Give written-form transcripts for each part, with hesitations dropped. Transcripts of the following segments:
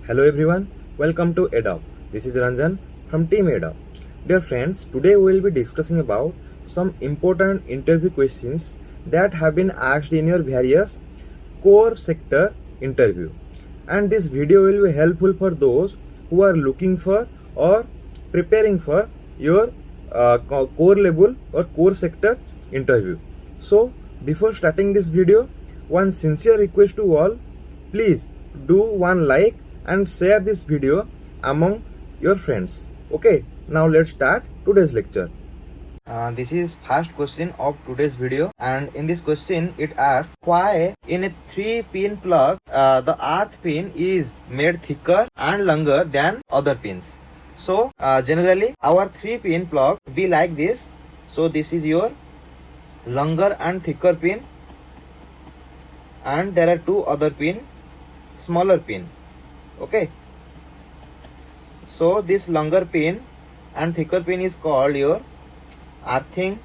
Hello everyone, welcome to EDUP. This is Ranjan from Team EDUP. Dear friends, today we will be discussing about some important interview questions that have been asked in your various core sector interview. And this video will be helpful for those who are looking for or preparing for your core level or core sector interview. So, before starting this video, one sincere request to all, please do one like and share this video among your friends. Okay, now let's start today's lecture. This is first question of today's video, and in this question it asks why in a 3-pin plug the earth pin is made thicker and longer than other pins. So generally our 3-pin plug be like this. So this is your longer and thicker pin, and there are two other pin, smaller pin. Okay, so this longer pin and thicker pin is called your earthing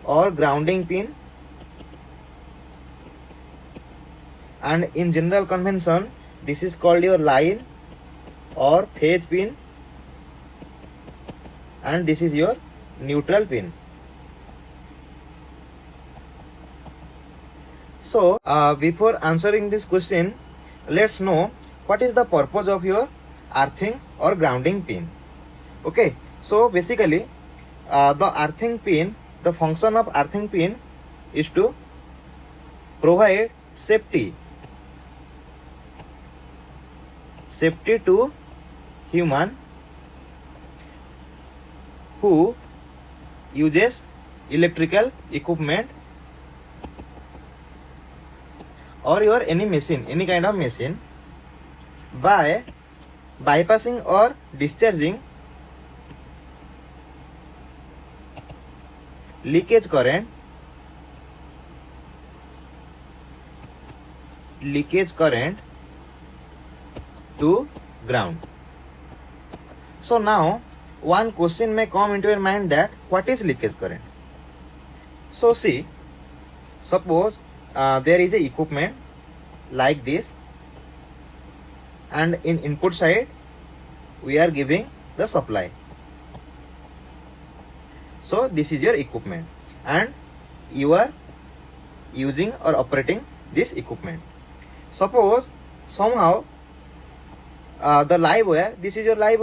or grounding pin, and in general convention this is called your line or phase pin, and this is your neutral pin. So before answering this question, let's know what is the purpose of your earthing or grounding pin. Okay, so basically the earthing pin, the function of earthing pin is to provide safety to human who uses electrical equipment or your any machine, any kind of machine, by bypassing or discharging leakage current to ground. So now one question may come into your mind that what is leakage current? So see, suppose there is a equipment like this, and in input side we are giving the supply. So this is your equipment and you are using or operating this equipment. Suppose somehow the live wire, this is your live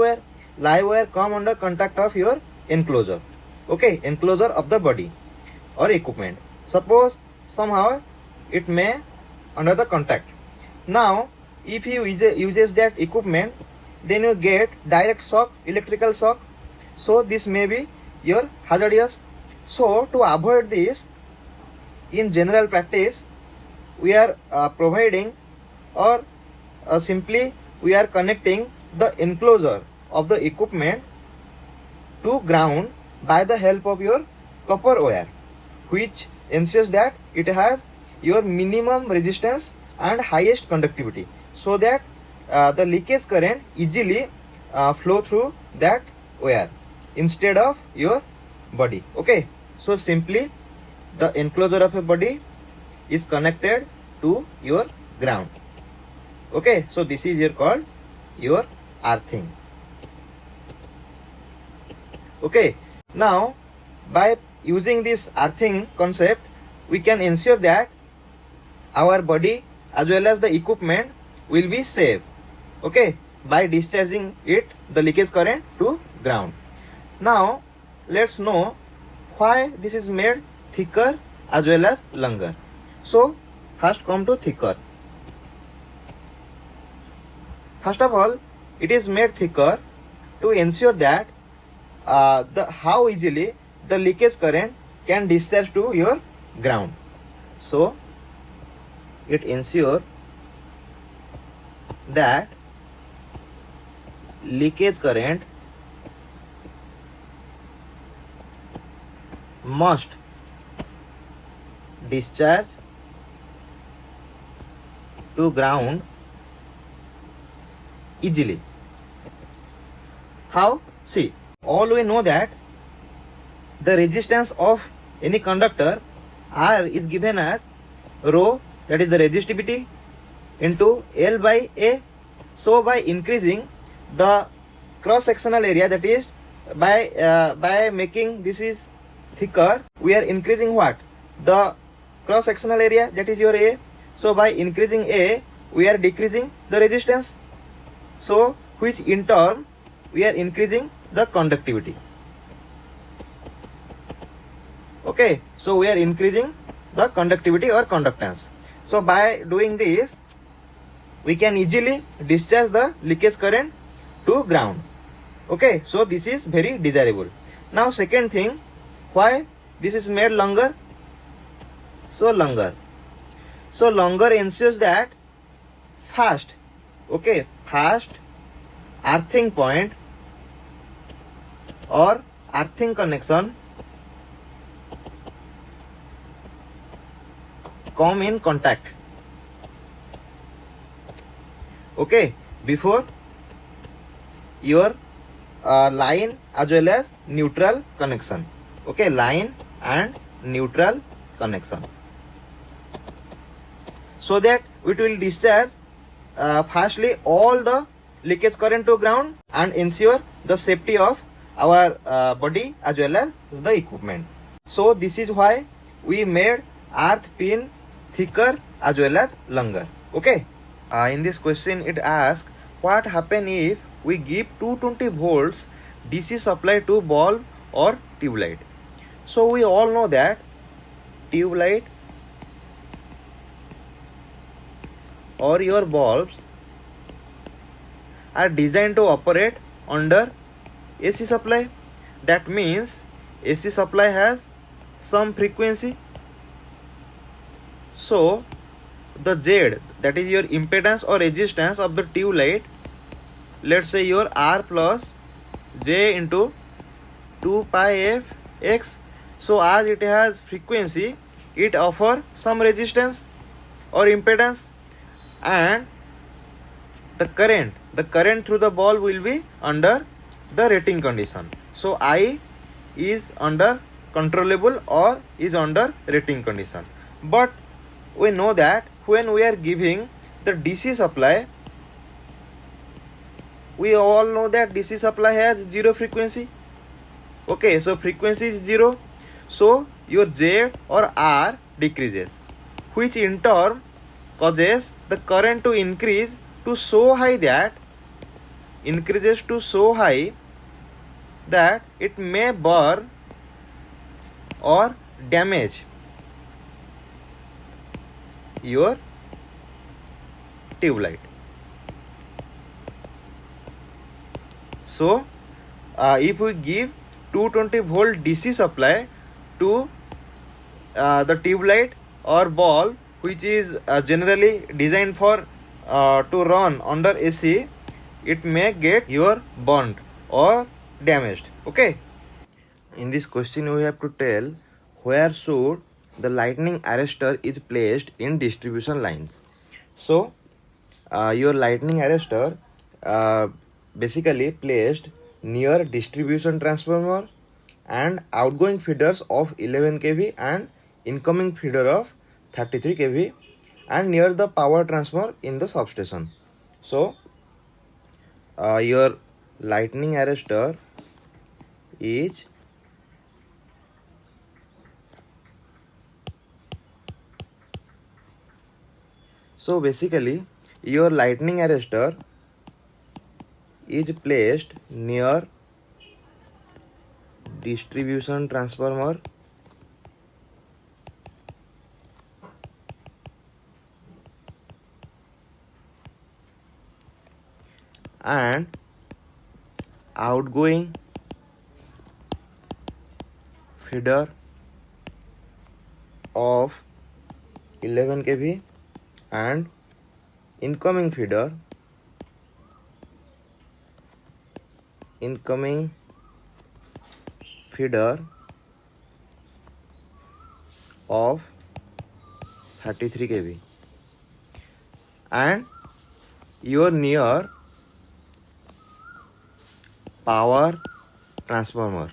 wire come under contact of your enclosure. Okay, enclosure of the body or equipment. Suppose somehow it may under the contact. Now if you uses that equipment, then you get direct shock, electrical shock. So this may be your hazardous. So to avoid this, in general practice we are providing or simply we are connecting the enclosure of the equipment to ground by the help of your copper wire, which ensures that it has your minimum resistance and highest conductivity, so that the leakage current easily flow through that wire instead of your body. Okay, so simply the enclosure of a body is connected to your ground. Okay, so this is your called your earthing. Okay, now by using this earthing concept, we can ensure that our body as well as the equipment will be safe. Okay, by discharging it the leakage current to ground. Now let's know why this is made thicker as well as longer. So first come to thicker. First of all, it is made thicker to ensure that how easily the leakage current can discharge to your ground. So it ensures that leakage current must discharge to ground easily. How? See, all we know that the resistance of any conductor R is given as rho that is the resistivity, into L by A. So by increasing the cross sectional area, that is by making this is thicker, we are increasing what? The cross sectional area, that is your A. So by increasing A, we are decreasing the resistance. So which in turn we are increasing the conductivity. Okay, so we are increasing the conductivity or conductance. So by doing this, we can easily discharge the leakage current to ground. Okay, so this is very desirable. Now second thing, why this is made longer? So longer ensures that fast earthing point or earthing connection come in contact. Okay, before your line as well as neutral connection. Okay, line and neutral connection, so that it will discharge fastly all the leakage current to ground and ensure the safety of our body as well as the equipment. So this is why we made earth pin thicker as well as longer. Okay, in this question it asks, what happen if we give 220 volts DC supply to bulb or tube light? So we all know that tube light or your bulbs are designed to operate under AC supply. That means AC supply has some frequency. So the Z, that is your impedance or resistance of the tube light, let's say your R plus J into 2 pi f x. So as it has frequency, it offer some resistance or impedance, and the current through the bulb will be under the rating condition. So I is under controllable or is under rating condition. But we know that when we are giving the DC supply, we all know that DC supply has zero frequency. Okay, so frequency is zero, so your Z or R decreases, which in turn causes the current to increase to so high that it may burn or damage your tube light. So if we give 220 volt DC supply to the tube light or bulb, which is generally designed for to run under AC, it may get your burnt or damaged. Okay, in this question we have to tell where should the lightning arrestor is placed in distribution lines. So your lightning arrestor basically placed near distribution transformer and outgoing feeders of 11 kV and incoming feeder of 33 kV and near the power transformer in the substation. So your lightning arrestor is your lightning arrestor is placed near distribution transformer and outgoing feeder of 11 kV and incoming feeder of 33 kV and your near power transformer.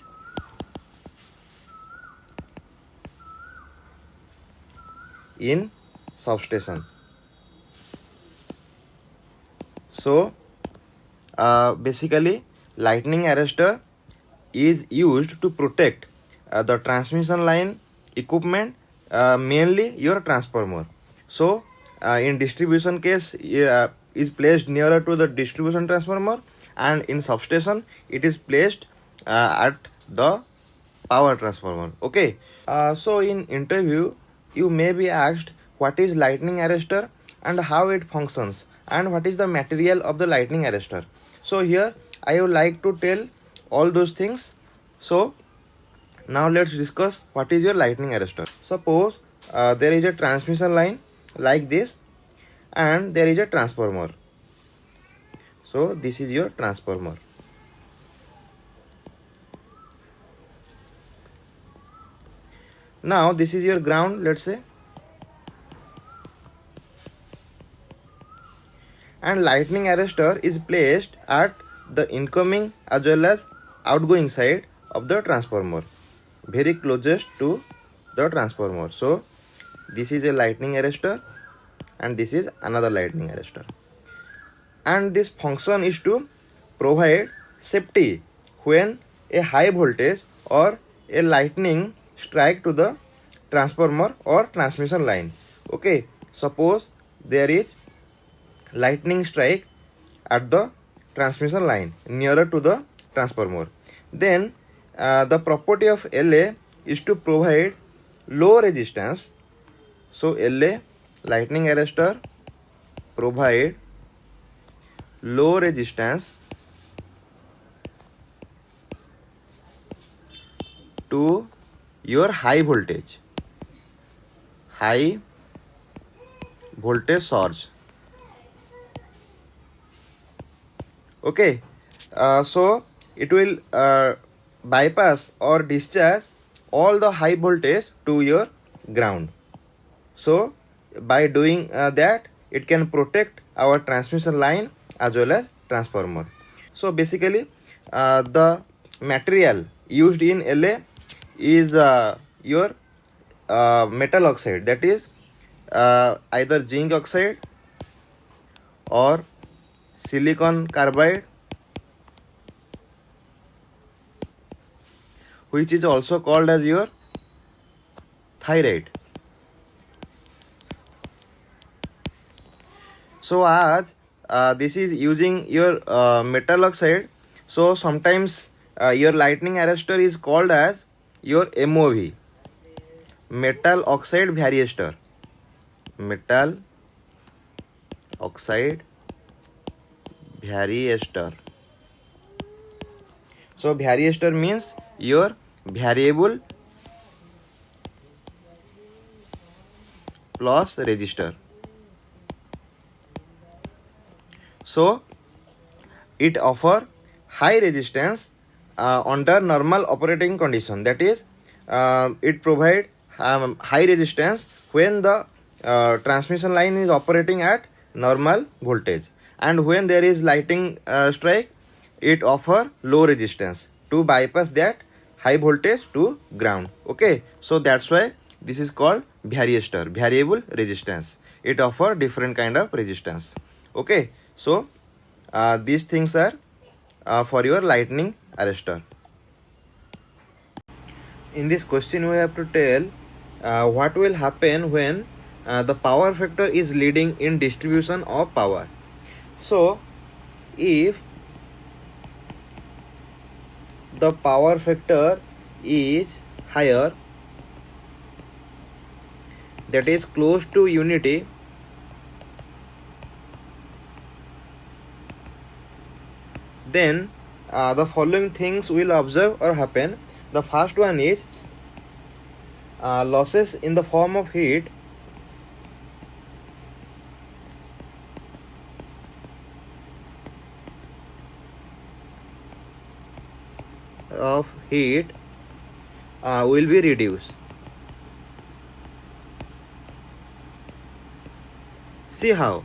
In substation. So basically lightning arrestor is used to protect the transmission line equipment, mainly your transformer. So in distribution case is placed nearer to the distribution transformer, and in substation it is placed at the power transformer. Okay. So in interview you may be asked what is lightning arrestor and how it functions and what is the material of the lightning arrestor. So here I would like to tell all those things. So now let's discuss what is your lightning arrestor. Suppose there is a transmission line like this and there is a transformer. So this is your transformer. Now this is your ground, let's say, and lightning arrestor is placed at the incoming as well as outgoing side of the transformer, very closest to the transformer. So this is a lightning arrestor and this is another lightning arrestor, and this function is to provide safety when a high voltage or a lightning strike to the transformer or transmission line. Okay, suppose there is lightning strike at the transmission line nearer to the transformer, then the property of LA is to provide low resistance. So LA, lightning arrestor, provide low resistance to your high voltage surge. Okay, so it will bypass or discharge all the high voltage to your ground. So by doing that, it can protect our transmission line as well as transformer. So basically the material used in LA is your metal oxide, that is either zinc oxide or silicon carbide, which is also called as your thyrite. So as this is using your metal oxide, so sometimes your lightning arrestor is called as your MOV, metal oxide variour. Metal oxide variour. So variour means your variable plus resistor. So it offer high resistance under normal operating condition, that is it provide high resistance when the transmission line is operating at normal voltage, and when there is lightning strike, it offer low resistance to bypass that high voltage to ground. Okay, so that's why this is called variour, variable resistance. It offer different kind of resistance. Okay, so these things are for your lightning arrestor. In this question we have to tell what will happen when the power factor is leading in distribution of power. So if the power factor is higher, that is close to unity, then the following things will observe or happen. The first one is losses in the form of heat will be reduced. See how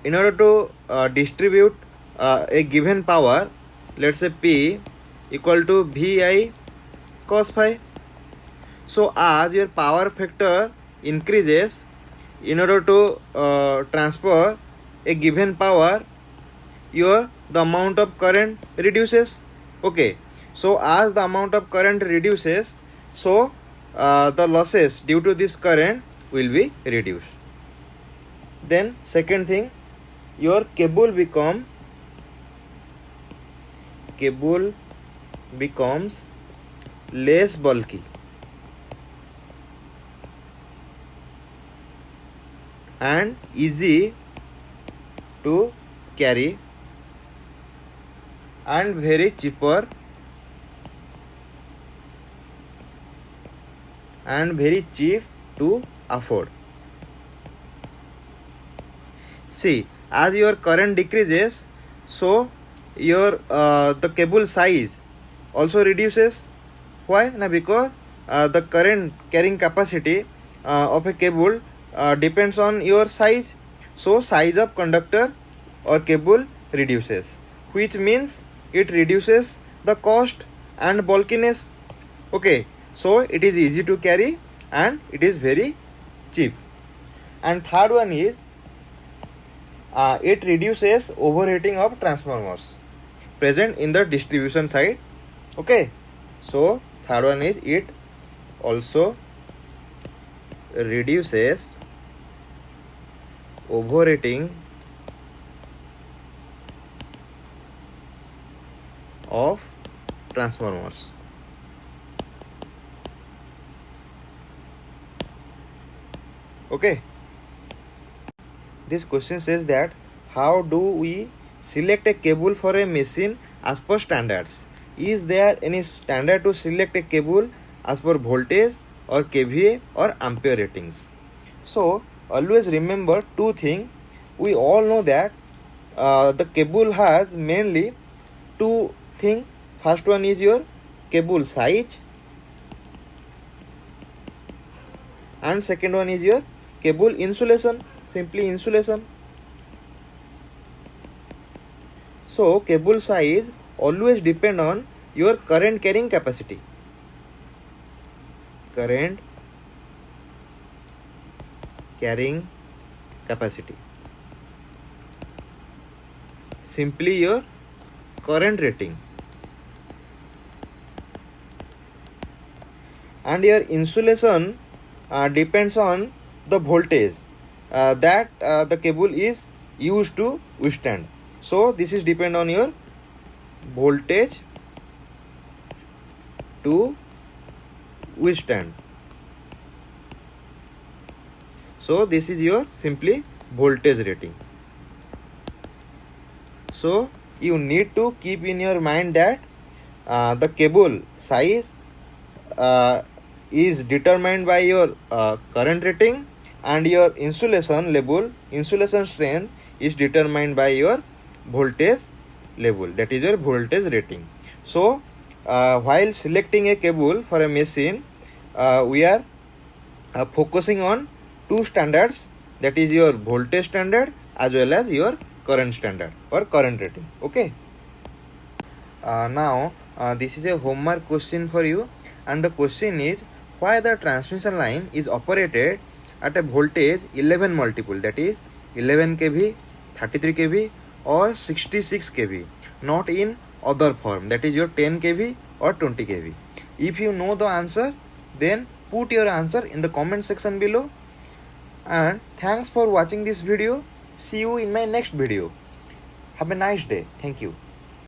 in order to distribute a given power, let's say P equal to VI cos phi. So as your power factor increases, in order to transfer a given power, the amount of current reduces. Okay, so as the amount of current reduces, so the losses due to this current will be reduced. Then second thing, your cable becomes less bulky and easy to carry and very cheaper and very cheap to afford. See, as your current decreases, so your the cable size also reduces. Why? Now, because the current carrying capacity of a cable depends on your size. So size of conductor or cable reduces, which means it reduces the cost and bulkiness. Okay, so it is easy to carry and it is very cheap. And third one is it reduces overheating of transformers present in the distribution side. Okay, so third one is it also reduces overheating of transformers. Okay, this question says that how do we select a cable for a machine as per standards? Is there any standard to select a cable as per voltage or kVA or ampere ratings? So always remember two things. We all know that the cable has mainly two things. First one is your cable size and second one is your cable insulation, simply insulation. So cable size always depend on your current carrying capacity. Current carrying capacity. Simply your current rating. And your insulation depends on the voltage that the cable is used to withstand. So this is depend on your voltage to withstand. So this is your simply voltage rating. So you need to keep in your mind that the cable size is determined by your current rating and your insulation level, insulation strength is determined by your voltage level, that is your voltage rating. So while selecting a cable for a machine, we are focusing on two standards, that is your voltage standard as well as your current standard or current rating. Okay, now this is a homework question for you, and the question is why the transmission line is operated at a voltage 11 multiple, that is 11 kV, 33 kV or 66 kV, not in other form, that is your 10 kV or 20 kV. If you know the answer, then put your answer in the comment section below. And thanks for watching this video. See you in my next video. Have a nice day. Thank you.